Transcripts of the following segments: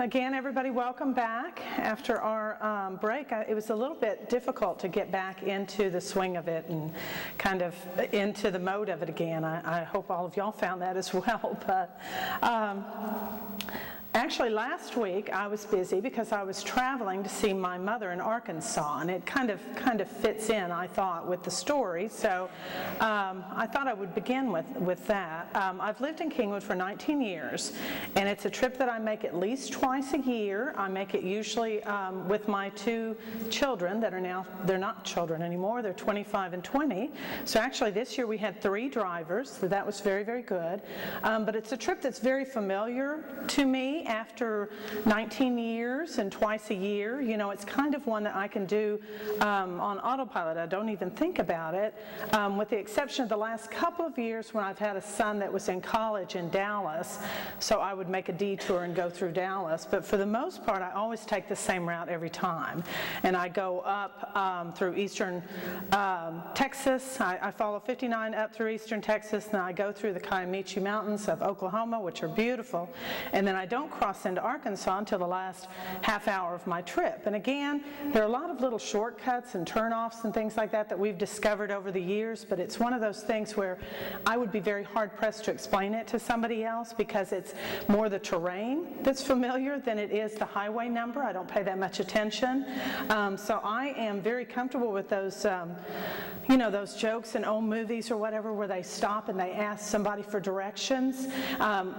Again, everybody, welcome back. After our break, it was a little bit difficult to get back into the swing of it and kind of into the mode of it again. I hope all of y'all found that as well. But actually, last week I was busy because I was traveling to see my mother in Arkansas, and it kind of fits in, I thought, with the story. So I thought I would begin with that. I've lived in Kingwood for 19 years, and it's a trip that I make at least twice a year. I make it usually with my two children that are now, they're not children anymore, they're 25 and 20. So actually this year we had 3 drivers, so that was very, very good. But it's a trip that's very familiar to me after 19 years and twice a year. You know, it's kind of one that I can do on autopilot. I don't even think about it, with the exception of the last couple of years when I've had a son that was in college in Dallas, so I would make a detour and go through Dallas. But for the most part, I always take the same route every time. And I go up through eastern Texas. I follow 59 up through eastern Texas, and I go through the Kiamichi Mountains of Oklahoma, which are beautiful. And then I don't cross into Arkansas until the last half hour of my trip. And again, there are a lot of little shortcuts and turnoffs and things like that we've discovered over the years, but it's one of those things where I would be very hard-pressed to explain it to somebody else because it's more the terrain that's familiar than it is the highway number. I don't pay that much attention. So I am very comfortable with those, you know, those jokes in old movies or whatever where they stop and they ask somebody for directions.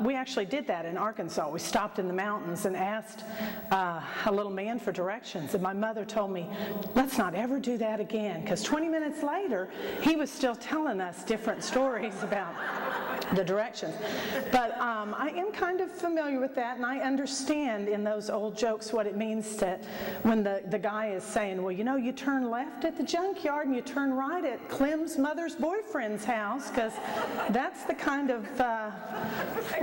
We actually did that in Arkansas. We stopped in the mountains and asked a little man for directions, and my mother told me, let's not ever do that again, because 20 minutes later he was still telling us different stories about the directions. But I am kind of familiar with that, and I understand in those old jokes what it means to when the guy is saying, well, you know, you turn left at the junkyard and you turn right at Clem's mother's boyfriend's house, because that's the kind of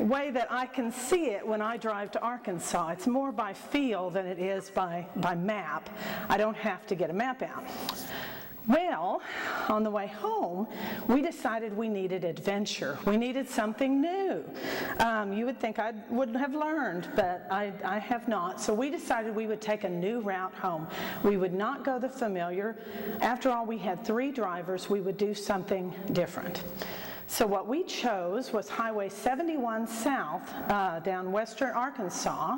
way that I can see it when I drive to Arkansas. It's more by feel than it is by map. I don't have to get a map out. Well, on the way home, we decided we needed adventure. We needed something new. You would think I would have learned, but I have not. So we decided we would take a new route home. We would not go the familiar. After all, we had 3 drivers. We would do something different. So what we chose was Highway 71 South down western Arkansas.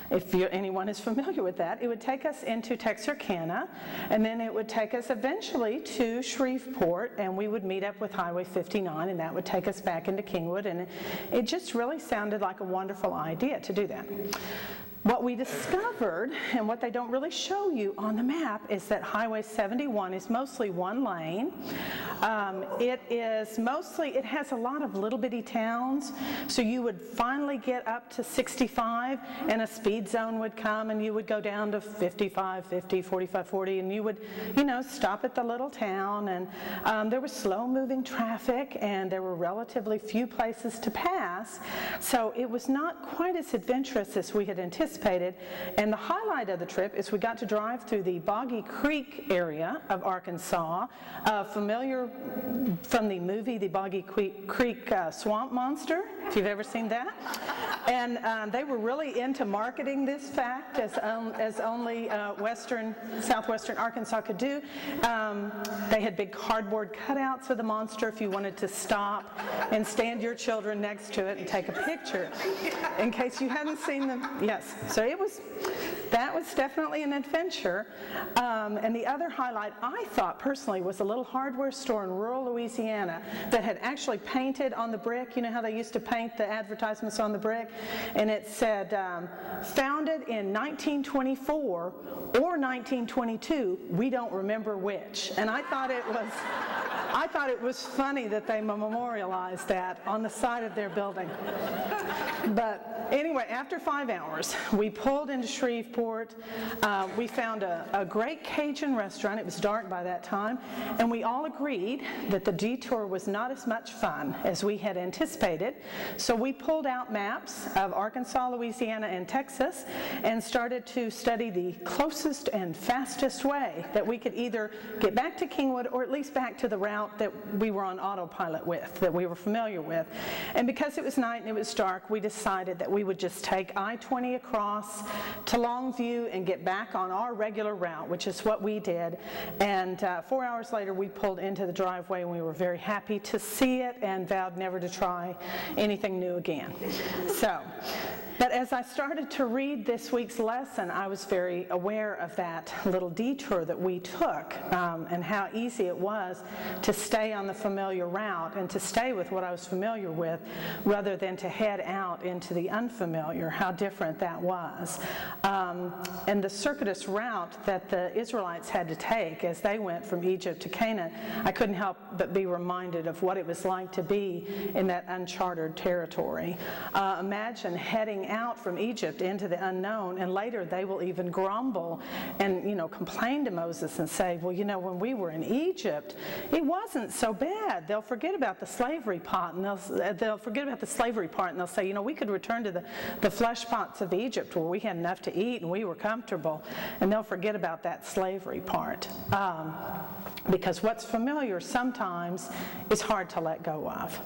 If anyone is familiar with that, it would take us into Texarkana, and then it would take us eventually to Shreveport, and we would meet up with Highway 59, and that would take us back into Kingwood, and it just really sounded like a wonderful idea to do that. What we discovered, and what they don't really show you on the map, is that Highway 71 is mostly one lane. It has a lot of little bitty towns, so you would finally get up to 65 and a speed zone would come and you would go down to 55, 50, 45, 40, and you would, you know, stop at the little town, and there was slow moving traffic and there were relatively few places to pass, so it was not quite as adventurous as we had anticipated. And the highlight of the trip is we got to drive through the Boggy Creek area of Arkansas, familiar from the movie The Boggy Creek Swamp Monster, if you've ever seen that. And they were really into marketing this fact as only southwestern Arkansas could do. They had big cardboard cutouts of the monster if you wanted to stop and stand your children next to it and take a picture. In case you hadn't seen them, yes. So that was definitely an adventure. And the other highlight I thought personally was a little hardware store in rural Louisiana that had actually painted on the brick. You know how they used to paint the advertisements on the brick? And it said, founded in 1924 or 1922, we don't remember which. And I thought it was funny that they memorialized that on the side of their building. But anyway, after 5 hours, we pulled into Shreveport. We found a great Cajun restaurant. It was dark by that time, and we all agreed that the detour was not as much fun as we had anticipated. So we pulled out maps of Arkansas, Louisiana, and Texas and started to study the closest and fastest way that we could either get back to Kingwood or at least back to the route route that we were on autopilot with, that we were familiar with. And because it was night and it was dark, we decided that we would just take I-20 across to Longview and get back on our regular route, which is what we did. And 4 hours later, we pulled into the driveway, and we were very happy to see it and vowed never to try anything new again. But as I started to read this week's lesson, I was very aware of that little detour that we took, and how easy it was to stay on the familiar route and to stay with what I was familiar with rather than to head out into the unfamiliar, how different that was. And the circuitous route that the Israelites had to take as they went from Egypt to Canaan, I couldn't help but be reminded of what it was like to be in that uncharted territory. Imagine heading out from Egypt into the unknown, and later they will even grumble and complain to Moses and say, well, when we were in Egypt, it wasn't so bad. They'll forget about the slavery part, and they'll forget about the slavery part, and they'll say, we could return to the flesh pots of Egypt where we had enough to eat and we were comfortable, and they'll forget about that slavery part. Because what's familiar sometimes is hard to let go of.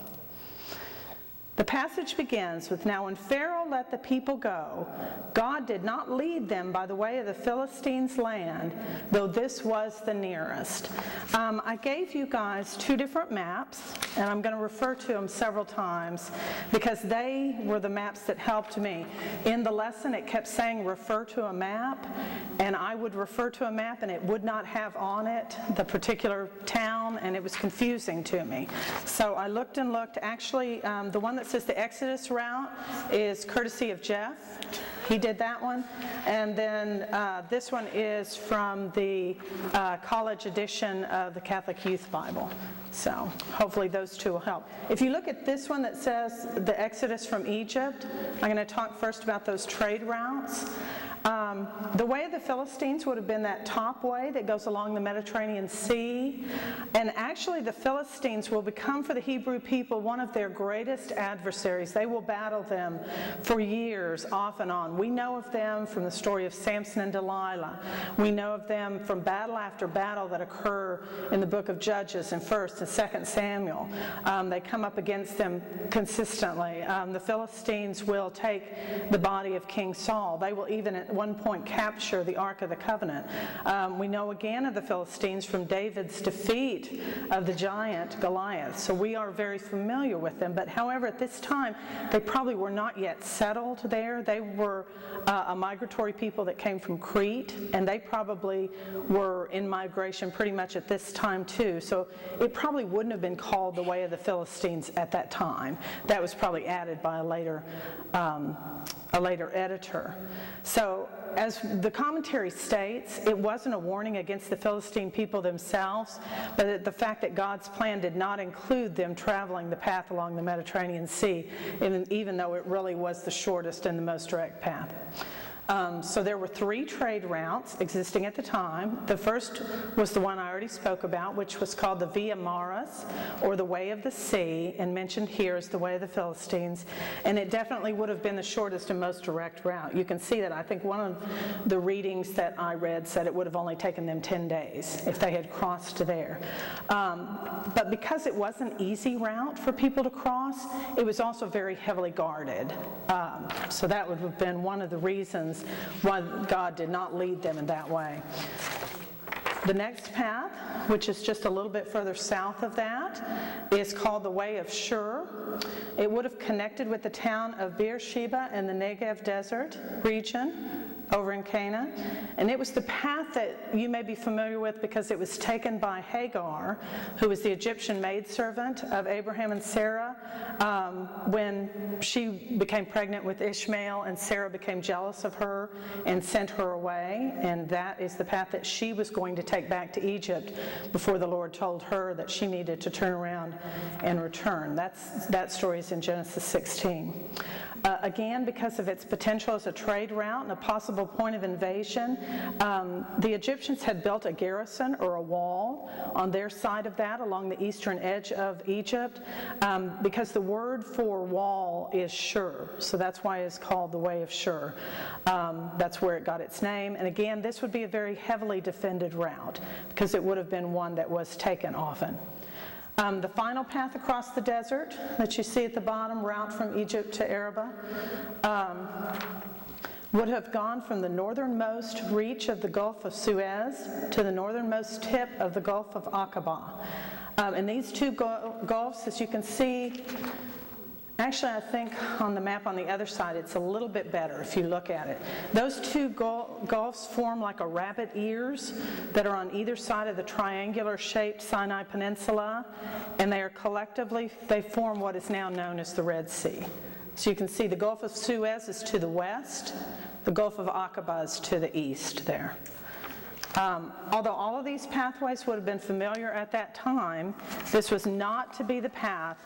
The passage begins with, "Now when Pharaoh let the people go, God did not lead them by the way of the Philistines' land, though this was the nearest." I gave you guys two different maps, and I'm going to refer to them several times because they were the maps that helped me. In the lesson, it kept saying refer to a map, and I would refer to a map and it would not have on it the particular town, and it was confusing to me. So I looked and looked. Actually, the one that says the Exodus route is courtesy of Jeff. He did that one. And then this one is from the college edition of the Catholic Youth Bible. So hopefully those two will help. If you look at this one that says the Exodus from Egypt, I'm going to talk first about those trade routes. The way of the Philistines would have been that top way that goes along the Mediterranean Sea. And actually the Philistines will become for the Hebrew people one of their greatest adversaries. They will battle them for years, off and on. We know of them from the story of Samson and Delilah. We know of them from battle after battle that occur in the book of Judges and 1st and 2nd Samuel. They come up against them consistently. The Philistines will take the body of King Saul. They will even at one point capture the Ark of the Covenant. We know again of the Philistines from David's defeat of the giant Goliath. So we are very familiar with them. But however, at this time, they probably were not yet settled there. They were a migratory people that came from Crete, and they probably were in migration pretty much at this time too. So it probably wouldn't have been called the way of the Philistines at that time. That was probably added by a later editor. So as the commentary states, it wasn't a warning against the Philistine people themselves, but the fact that God's plan did not include them traveling the path along the Mediterranean Sea, even though it really was the shortest and the most direct path. So there were 3 trade routes existing at the time. The first was the one I already spoke about, which was called the Via Maris, or the Way of the Sea, and mentioned here as the Way of the Philistines. And it definitely would have been the shortest and most direct route. You can see that. I think one of the readings that I read said it would have only taken them 10 days if they had crossed there. But because it was an easy route for people to cross, it was also very heavily guarded. So that would have been one of the reasons why God did not lead them in that way. The next path, which is just a little bit further south of that, is called the Way of Shur. It would have connected with the town of Beersheba in the Negev desert region over in Canaan. And it was the path that you may be familiar with because it was taken by Hagar, who was the Egyptian maidservant of Abraham and Sarah, when she became pregnant with Ishmael, and Sarah became jealous of her and sent her away. And that is the path that she was going to take back to Egypt before the Lord told her that she needed to turn around and return. That story is in Genesis 16. Again, because of its potential as a trade route and a possible point of invasion, the Egyptians had built a garrison or a wall on their side of that along the eastern edge of Egypt, because the word for wall is Shur, so that's why it's called the Way of Shur. That's where it got its name. And again, this would be a very heavily defended route because it would have been one that was taken often. The final path across the desert that you see at the bottom, route from Egypt to Arabah, would have gone from the northernmost reach of the Gulf of Suez to the northernmost tip of the Gulf of Aqaba. And these two gulfs, as you can see, actually I think on the map on the other side it's a little bit better if you look at it. Those two gulfs form like a rabbit ears that are on either side of the triangular shaped Sinai Peninsula, and they are collectively, they form what is now known as the Red Sea. So you can see the Gulf of Suez is to the west, the Gulf of Aqaba is to the east there. Although all of these pathways would have been familiar at that time, this was not to be the path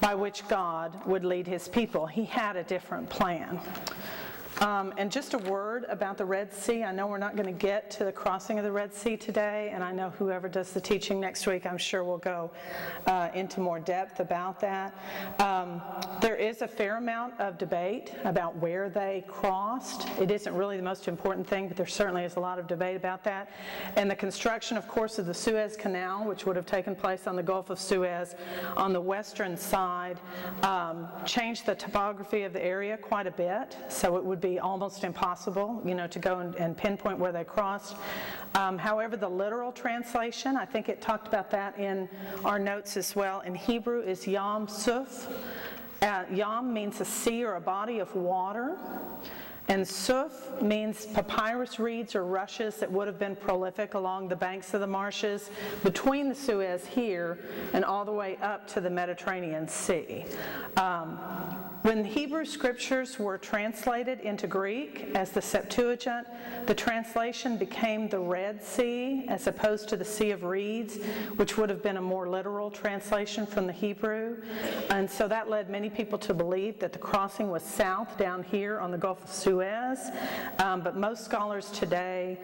by which God would lead his people. He had a different plan. And just a word about the Red Sea. I know we're not going to get to the crossing of the Red Sea today, and I know whoever does the teaching next week, I'm sure will go into more depth about that. There is a fair amount of debate about where they crossed. It isn't really the most important thing, but there certainly is a lot of debate about that. And the construction, of course, of the Suez Canal, which would have taken place on the Gulf of Suez on the western side, changed the topography of the area quite a bit, so it would be almost impossible, to go and pinpoint where they crossed. However, the literal translation, I think it talked about that in our notes as well, in Hebrew is Yam Suf. Yam means a sea or a body of water, and Suf means papyrus reeds or rushes that would have been prolific along the banks of the marshes between the Suez here and all the way up to the Mediterranean Sea. When Hebrew scriptures were translated into Greek as the Septuagint, the translation became the Red Sea as opposed to the Sea of Reeds, which would have been a more literal translation from the Hebrew. And so that led many people to believe that the crossing was south down here on the Gulf of Suez. But most scholars today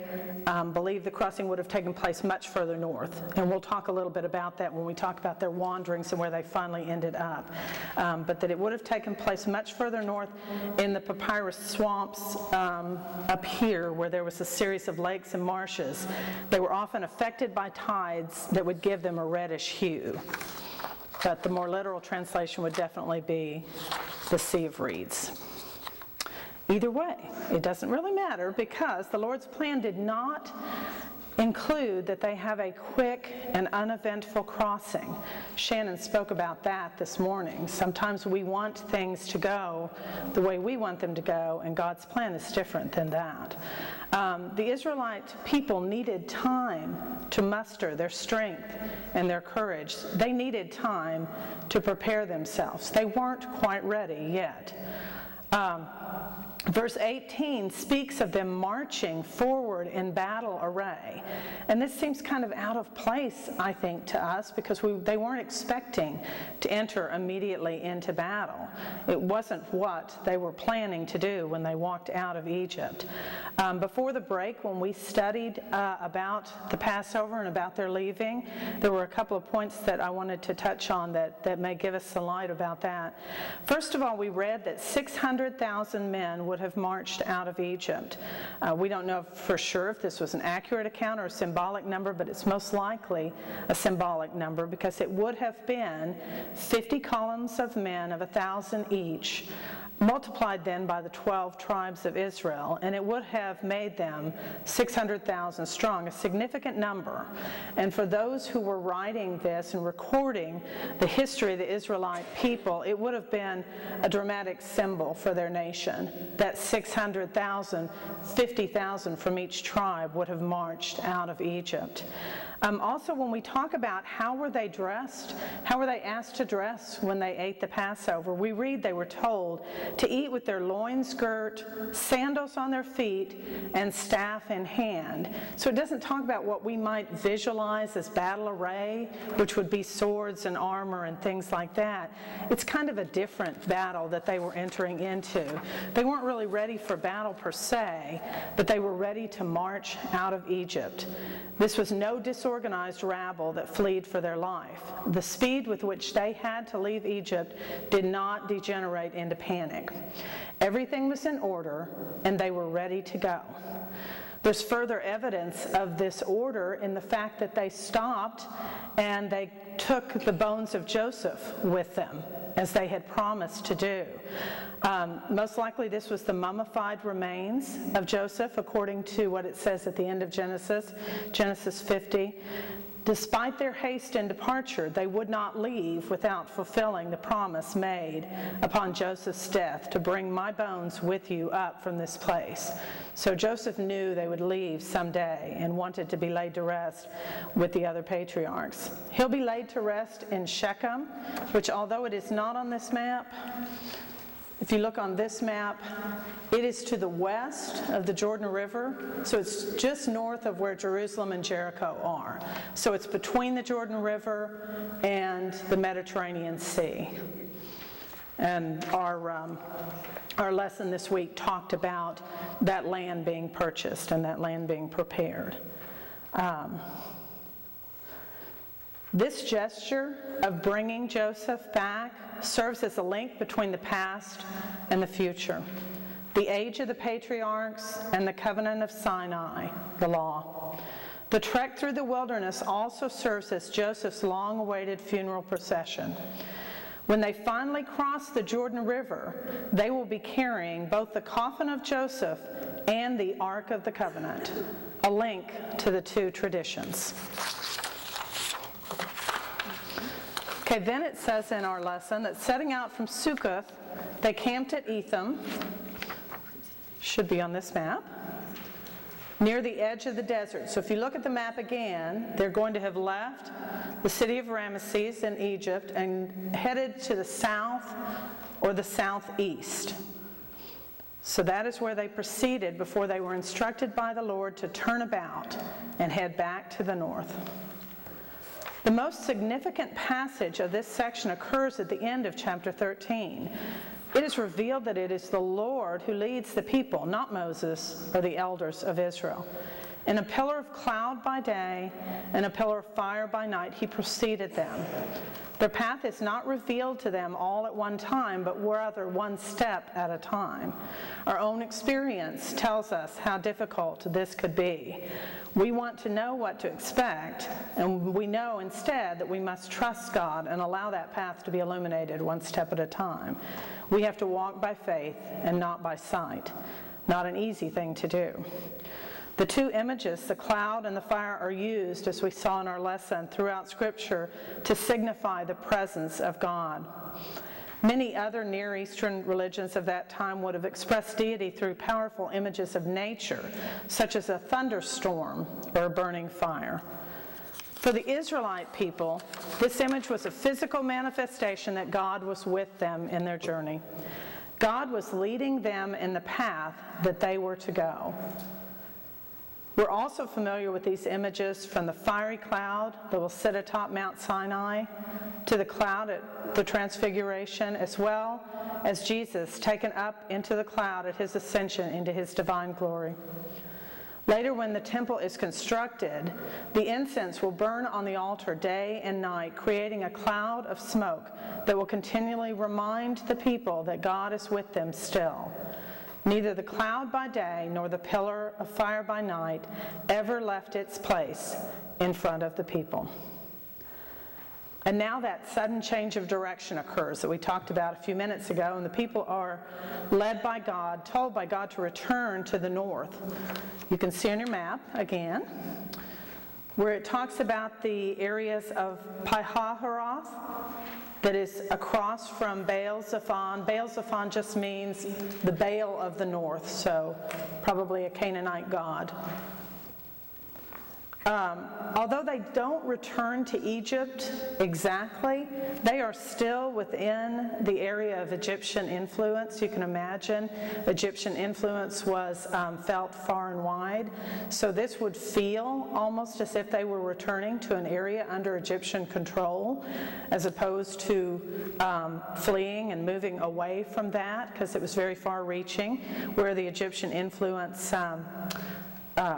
believe the crossing would have taken place much further north. And we'll talk a little bit about that when we talk about their wanderings and where they finally ended up. But that it would have taken place much further north in the papyrus swamps up here, where there was a series of lakes and marshes. They were often affected by tides that would give them a reddish hue. But the more literal translation would definitely be the Sea of Reeds. Either way, it doesn't really matter, because the Lord's plan did not include that they have a quick and uneventful crossing. Shannon spoke about that this morning. Sometimes we want things to go the way we want them to go, and God's plan is different than that. The Israelite people needed time to muster their strength and their courage. They needed time to prepare themselves. They weren't quite ready yet. Verse 18 speaks of them marching forward in battle array. And this seems kind of out of place, I think, to us, because they weren't expecting to enter immediately into battle. It wasn't what they were planning to do when they walked out of Egypt. Before the break, when we studied about the Passover and about their leaving, there were a couple of points that I wanted to touch on that may give us some light about that. First of all, we read that 600,000 men would have marched out of Egypt. We don't know for sure if this was an accurate account or a symbolic number, but it's most likely a symbolic number, because it would have been 50 columns of men of 1,000 each, multiplied then by the 12 tribes of Israel, and it would have made them 600,000 strong, a significant number. And for those who were writing this and recording the history of the Israelite people, it would have been a dramatic symbol for their nation, that 600,000, 50,000 from each tribe would have marched out of Egypt. Also, when we talk about how were they dressed, how were they asked to dress when they ate the Passover, we read they were told to eat with their loins girt, sandals on their feet, and staff in hand. So it doesn't talk about what we might visualize as battle array, which would be swords and armor and things like that. It's kind of a different battle that they were entering into. They weren't really ready for battle per se, but they were ready to march out of Egypt. This was no disorganized rabble that fled for their life. The speed with which they had to leave Egypt did not degenerate into panic. Everything was in order, and they were ready to go. There's further evidence of this order in the fact that they stopped and they took the bones of Joseph with them, as they had promised to do. Most likely this was the mummified remains of Joseph, according to what it says at the end of Genesis 50. Despite their haste and departure, they would not leave without fulfilling the promise made upon Joseph's death to bring my bones with you up from this place. So Joseph knew they would leave someday and wanted to be laid to rest with the other patriarchs. He'll be laid to rest in Shechem, which, although it is not on this map, if you look on this map, it is to the west of the Jordan River, so it's just north of where Jerusalem and Jericho are. So it's between the Jordan River and the Mediterranean Sea. And our lesson this week talked about that land being purchased and that land being prepared. This gesture of bringing Joseph back serves as a link between the past and the future, the age of the patriarchs and the covenant of Sinai, the law. The trek through the wilderness also serves as Joseph's long-awaited funeral procession. When they finally cross the Jordan River, they will be carrying both the coffin of Joseph and the Ark of the Covenant, a link to the two traditions. Okay, then it says in our lesson that setting out from Succoth, they camped at Etham, should be on this map, near the edge of the desert. So if you look at the map again, they're going to have left the city of Ramesses in Egypt and headed to the south or the southeast. So that is where they proceeded before they were instructed by the Lord to turn about and head back to the north. The most significant passage of this section occurs at the end of chapter 13. It is revealed that it is the Lord who leads the people, not Moses or the elders of Israel. In a pillar of cloud by day and a pillar of fire by night, he preceded them. Their path is not revealed to them all at one time, but rather one step at a time. Our own experience tells us how difficult this could be. We want to know what to expect, and we know instead that we must trust God and allow that path to be illuminated one step at a time. We have to walk by faith and not by sight. Not an easy thing to do. The two images, the cloud and the fire, are used, as we saw in our lesson, throughout Scripture to signify the presence of God. Many other Near Eastern religions of that time would have expressed deity through powerful images of nature, such as a thunderstorm or a burning fire. For the Israelite people, this image was a physical manifestation that God was with them in their journey. God was leading them in the path that they were to go. We're also familiar with these images from the fiery cloud that will sit atop Mount Sinai, to the cloud at the Transfiguration, as well as Jesus taken up into the cloud at his ascension into his divine glory. Later, when the temple is constructed, the incense will burn on the altar day and night, creating a cloud of smoke that will continually remind the people that God is with them still. Neither the cloud by day nor the pillar of fire by night ever left its place in front of the people. And now that sudden change of direction occurs that we talked about a few minutes ago, and the people are led by God, told by God to return to the north. You can see on your map again, where it talks about the areas of Pi-hahiroth, that is across from Baal-zephon. Baal-zephon just means the Baal of the north, so probably a Canaanite god. Although they don't return to Egypt exactly, they are still within the area of Egyptian influence. You can imagine Egyptian influence was felt far and wide. So this would feel almost as if they were returning to an area under Egyptian control, as opposed to fleeing and moving away from that, because it was very far-reaching, where the Egyptian influence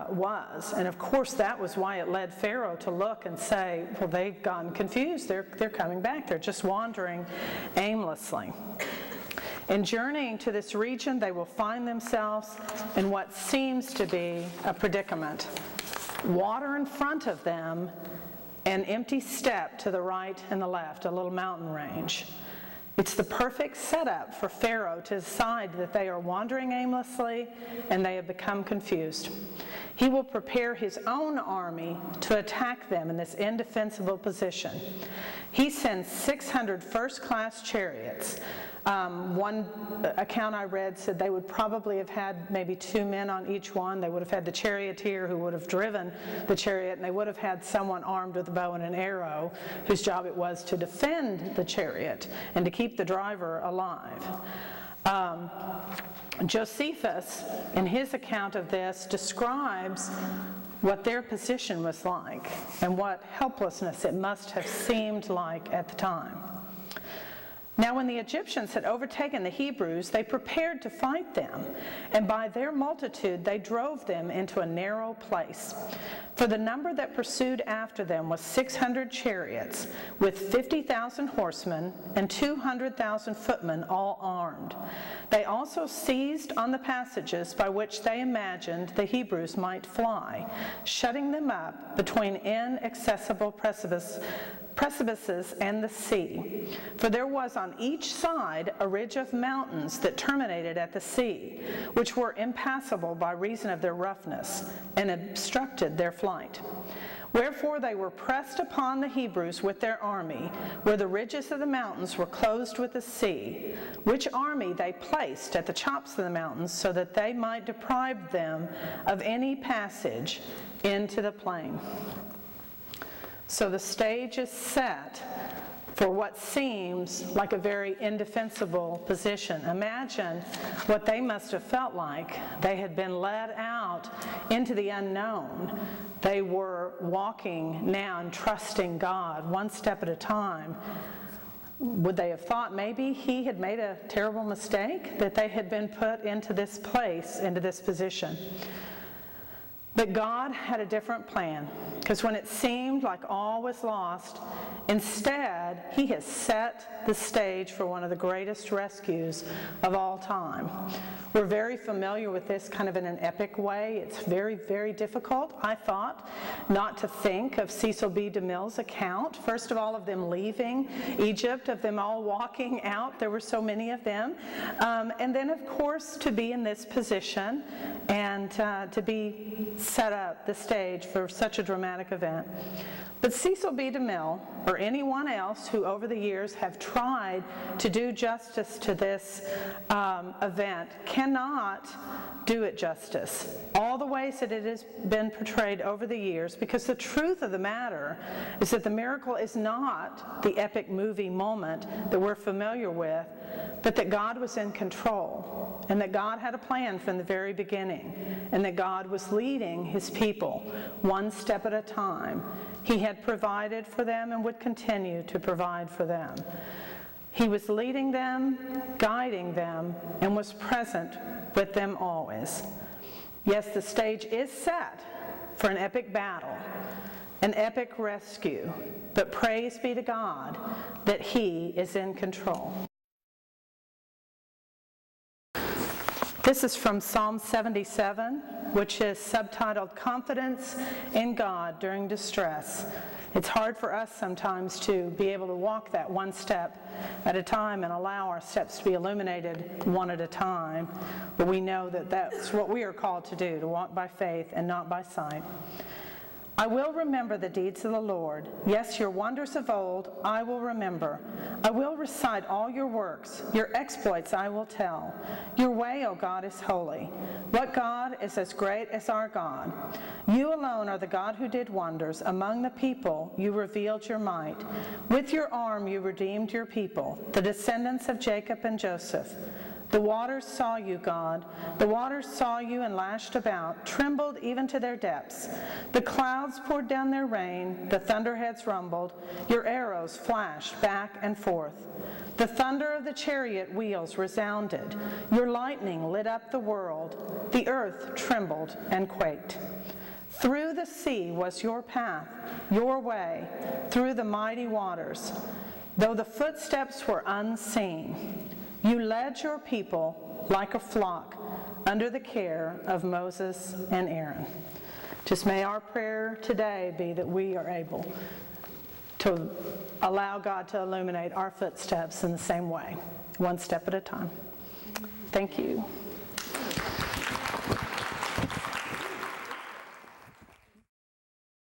was. And of course that was why it led Pharaoh to look and say, well, they've gotten confused, they're coming back, they're just wandering aimlessly. In journeying to this region, they will find themselves in what seems to be a predicament. Water in front of them, an empty steppe to the right and the left, a little mountain range. It's the perfect setup for Pharaoh to decide that they are wandering aimlessly and they have become confused. He will prepare his own army to attack them in this indefensible position. He sends 600 first-class chariots. One account I read said they would probably have had maybe 2 men on each one. They would have had the charioteer who would have driven the chariot, and they would have had someone armed with a bow and an arrow whose job it was to defend the chariot and to keep the driver alive. Josephus, in his account of this, describes what their position was like and what helplessness it must have seemed like at the time. Now when the Egyptians had overtaken the Hebrews, they prepared to fight them, and by their multitude they drove them into a narrow place. For the number that pursued after them was 600 chariots, with 50,000 horsemen and 200,000 footmen, all armed. They also seized on the passages by which they imagined the Hebrews might fly, shutting them up between inaccessible precipices and the sea. For there was on each side a ridge of mountains that terminated at the sea, which were impassable by reason of their roughness, and obstructed their flight. Wherefore they were pressed upon the Hebrews with their army, where the ridges of the mountains were closed with the sea, which army they placed at the tops of the mountains, so that they might deprive them of any passage into the plain. So the stage is set for what seems like a very indefensible position. Imagine what they must have felt like. They had been led out into the unknown. They were walking now and trusting God one step at a time. Would they have thought maybe he had made a terrible mistake, that they had been put into this place, into this position? But God had a different plan, because when it seemed like all was lost, instead, he has set the stage for one of the greatest rescues of all time. We're very familiar with this kind of in an epic way. It's very, very difficult, I thought, not to think of Cecil B. DeMille's account. First of all, of them leaving Egypt, of them all walking out. There were so many of them. And then, of course, to be in this position and to be set up the stage for such a dramatic event. But Cecil B. DeMille, or anyone else who over the years have tried to do justice to this event, cannot do it justice. All the ways that it has been portrayed over the years, because the truth of the matter is that the miracle is not the epic movie moment that we're familiar with, but that God was in control, and that God had a plan from the very beginning, and that God was leading his people one step at a time. He had provided for them and would continue to provide for them. He was leading them, guiding them, and was present with them always. Yes, the stage is set for an epic battle, an epic rescue, but praise be to God that he is in control. This is from Psalm 77, which is subtitled Confidence in God During Distress. It's hard for us sometimes to be able to walk that one step at a time and allow our steps to be illuminated one at a time, but we know that that's what we are called to do, to walk by faith and not by sight. I will remember the deeds of the Lord. Yes, your wonders of old I will remember. I will recite all your works. Your exploits I will tell. Your way, O God, is holy. What God is as great as our God? You alone are the God who did wonders. Among the people you revealed your might. With your arm you redeemed your people, the descendants of Jacob and Joseph. The waters saw you, God. The waters saw you and lashed about, trembled even to their depths. The clouds poured down their rain. The thunderheads rumbled. Your arrows flashed back and forth. The thunder of the chariot wheels resounded. Your lightning lit up the world. The earth trembled and quaked. Through the sea was your path, your way, through the mighty waters. Though the footsteps were unseen, You led your people like a flock under the care of Moses and Aaron. Just may our prayer today be that we are able to allow God to illuminate our footsteps in the same way, one step at a time. Thank you.